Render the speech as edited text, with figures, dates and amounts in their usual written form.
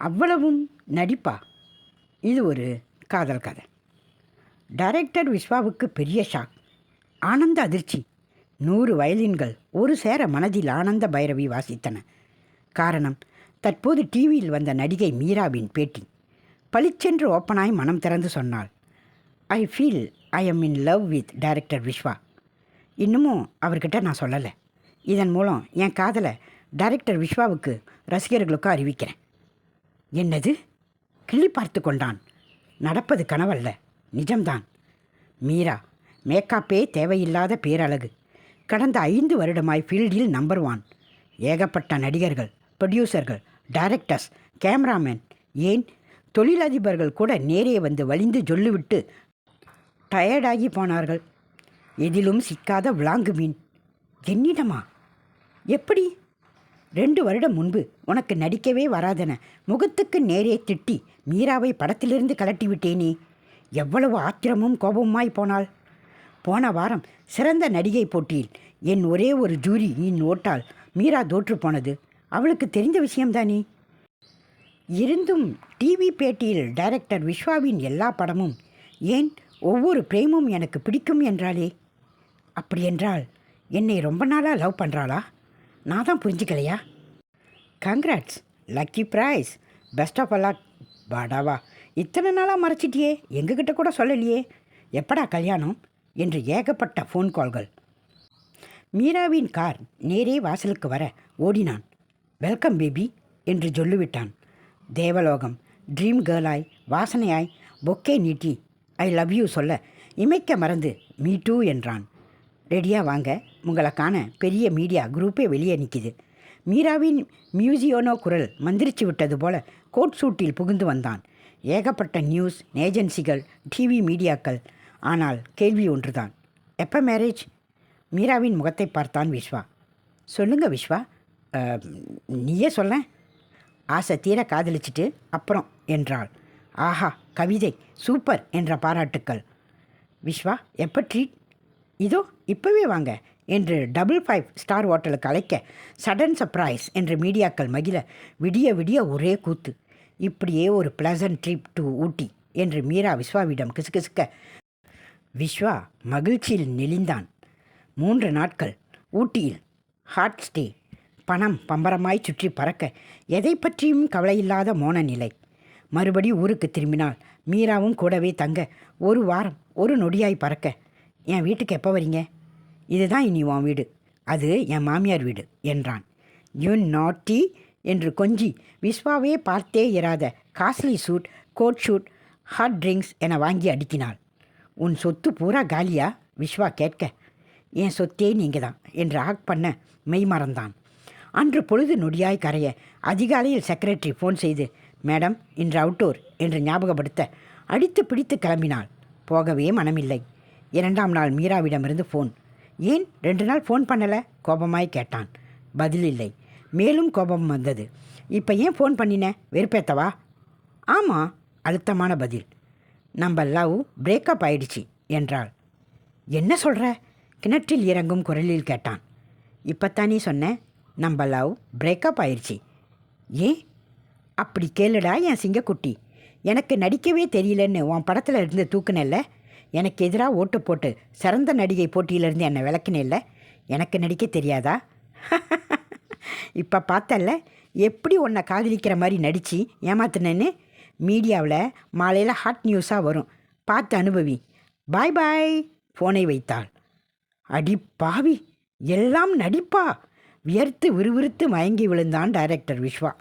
அவ்வளவும் நடிப்பா? இது ஒரு காதல் கதை. டைரக்டர் விஸ்வாவுக்கு பெரிய ஷாக், ஆனந்த அதிர்ச்சி. 100 வயலின்கள் ஒரு சேர மனதில் ஆனந்த பைரவி வாசித்தன. காரணம், தற்போது டிவியில் வந்த நடிகை மீராவின் பேட்டி. பளிச்சென்று ஓப்பனாய் மனம் திறந்து சொன்னாள், I feel I am in love with director Viswa. இன்னமும் அவர்கிட்ட நான் சொல்லலை. இதன் மூலம் என் காதலை டைரக்டர் விஸ்வாவுக்கு ரசிகர்களுக்கும் அறிவிக்கிறேன். என்னது? கிள்ளி பார்த்து கொண்டான். நடப்பது கனவல்ல, நிஜம்தான். மீரா மேக்கப்பே தேவையில்லாத பேரழகு. கடந்த 5 வருடமாய் ஃபீல்டில் நம்பர் 1. ஏகப்பட்ட நடிகர்கள், ப்ரொடியூசர்கள், டைரக்டர்ஸ், கேமராமேன், ஏன் தொழிலதிபர்கள் கூட நேரே வந்து வலிந்து சொல்லிவிட்டு டயர்டாகி போனார்கள். எதிலும் சிக்காத விளாங்கு மீன். என்னிடமா? எப்படி? 2 வருடம் முன்பு உனக்கு நடிக்கவே வராதென முகத்துக்கு நேரே திட்டி மீராவை படத்திலிருந்து கலட்டி விட்டேனே. எவ்வளவு ஆத்திரமும் கோபமாய் போனாள். போன வாரம் சிறந்த நடிகை போட்டியில் என் ஒரே ஒரு ஜூரியின் ஓட்டால் மீரா தோற்று போனது அவளுக்கு தெரிந்த விஷயம்தானே. இருந்தும் டிவி பேட்டியில் டைரக்டர் விஸ்வாவின் எல்லா படமும், ஏன் ஒவ்வொரு பிரேமும் எனக்கு பிடிக்கும் என்றாலே. அப்படியென்றால் என்னை ரொம்ப நாளாக லவ் பண்ணுறாளா? நான் தான் புரிஞ்சுக்கலையா? Congrats, lucky prize, best of luck. பாடாவா, இத்தனை நாளாக மறைச்சிட்டியே, எங்ககிட்ட கூட சொல்லலையே. எப்படா கல்யாணம் என்று ஏகப்பட்ட ஃபோன் கால்கள். மீராவின் கார் நேரே வாசலுக்கு வர ஓடினான். வெல்கம் பேபி என்று சொல்லிவிட்டான். தேவலோகம் ட்ரீம் கேர்ளாய் வாசனையாய் பொக்கே நீட்டி ஐ லவ் யூ சொல்ல இமைக்க மறந்து மீ டூ என்றான். ரெடியாக வாங்க, உங்களை காண பெரிய மீடியா குரூப்பே வெளியே நிற்கிது. மீராவின் மியூசியோனோ குரல் மந்திரிச்சு விட்டது போல கோட் சூட்டில் புகுந்து வந்தான். ஏகப்பட்ட நியூஸ் ஏஜென்சிகள், டிவி மீடியாக்கள். ஆனால் கேள்வி ஒன்றுதான், எப்போ மேரேஜ்? மீராவின் முகத்தை பார்த்தான் விஸ்வா. சொல்லுங்க விஸ்வா, நீயே சொல்ல. ஆசை தீர காதலிச்சிட்டு அப்புறம் என்றாள். ஆஹா, கவிதை சூப்பர் என்ற பாராட்டுக்கள். விஸ்வா, எப்போ ட்ரீட்? இதோ இப்போவே வாங்க என்று 55 ஸ்டார் ஹோட்டலுக்கு அழைக்க சடன் சர்ப்ரைஸ் என்று மீடியாக்கள் மகிழ விடிய விடிய ஒரே கூத்து. இப்படியே ஒரு ப்ளசன்ட் ட்ரிப் டு ஊட்டி என்று மீரா விஸ்வாவிடம் கிசுகிசுக்க விஸ்வா மகிழ்ச்சியில் நெளிந்தான். 3 நாட்கள் ஊட்டியில் ஹாட் ஸ்டே. பணம் பம்பரமாய் சுற்றி பறக்க எதை பற்றியும் கவலையில்லாத மோன நிலை. மறுபடி ஊருக்கு திரும்பினால் மீராவும் கூடவே தங்க 1 வாரம் ஒரு நொடியாய் பறக்க. என் வீட்டுக்கு எப்போ வரீங்க? இதுதான் இனி உன் வீடு, அது என் மாமியார் வீடு என்றான். யூ நாட்டி என்று கொஞ்சி விஸ்வாவே பார்த்தே இராத costly suit, coat suit, hot drinks என வாங்கி அடுக்கினாள். உன் சொத்து பூரா காலியா? விஸ்வா கேட்க, என் சொத்தே நீங்கள் தான் என்று ஆக் பண்ண மெய் மறந்தான். அன்று பொழுது நொடியாய் கரைய அதிகாலையில் செக்ரட்டரி ஃபோன் செய்து, மேடம் இன்று அவுட்டோர் என்று ஞாபகப்படுத்த அடித்து பிடித்து கிளம்பினாள். போகவே மனமில்லை. 2ஆம் நாள் மீராவிடமிருந்து ஃபோன். ஏன் 2 நாள் ஃபோன் பண்ணலை? கோபமாய் கேட்டான். பதில் இல்லை. மேலும் கோபம் வந்தது. இப்போ ஏன் ஃபோன் பண்ணின? வெறுப்பேத்தவா? ஆமாம், அழுத்தமான பதில். நம்ம லவ் பிரேக்கப் ஆயிடுச்சு என்றாள். என்ன சொல்கிற? கிணற்றில் இறங்கும் குரலில் கேட்டான். இப்போத்தானே சொன்னேன், நம்ம லவ் பிரேக்கப் ஆயிடுச்சு. ஏன்? அப்படி கேளுடா என் சிங்கக்குட்டி. எனக்கு நடிக்கவே தெரியலன்னு உன் படத்தில் இருந்து தூக்குனல்ல, எனக்கு எதிராக ஓட்டு போட்டு சிறந்த நடிகை போட்டியிலேருந்து என்னை விளக்குனேல்ல, எனக்கு நடிக்க தெரியாதா? இப்போ பார்த்தல்ல எப்படி உன்னை காதலிக்கிற மாதிரி நடித்து ஏமாத்துனேன்னு. மீடியாவில் மாலையில் ஹாட் நியூஸாக வரும், பார்த்து அனுபவி. பாய் பாய். ஃபோனை வைத்தாள். அடி பாவி, எல்லாம் நடிப்பா? வியர்த்து விறுவிறுத்து மயங்கி விழுந்தான் டைரக்டர் விஸ்வா.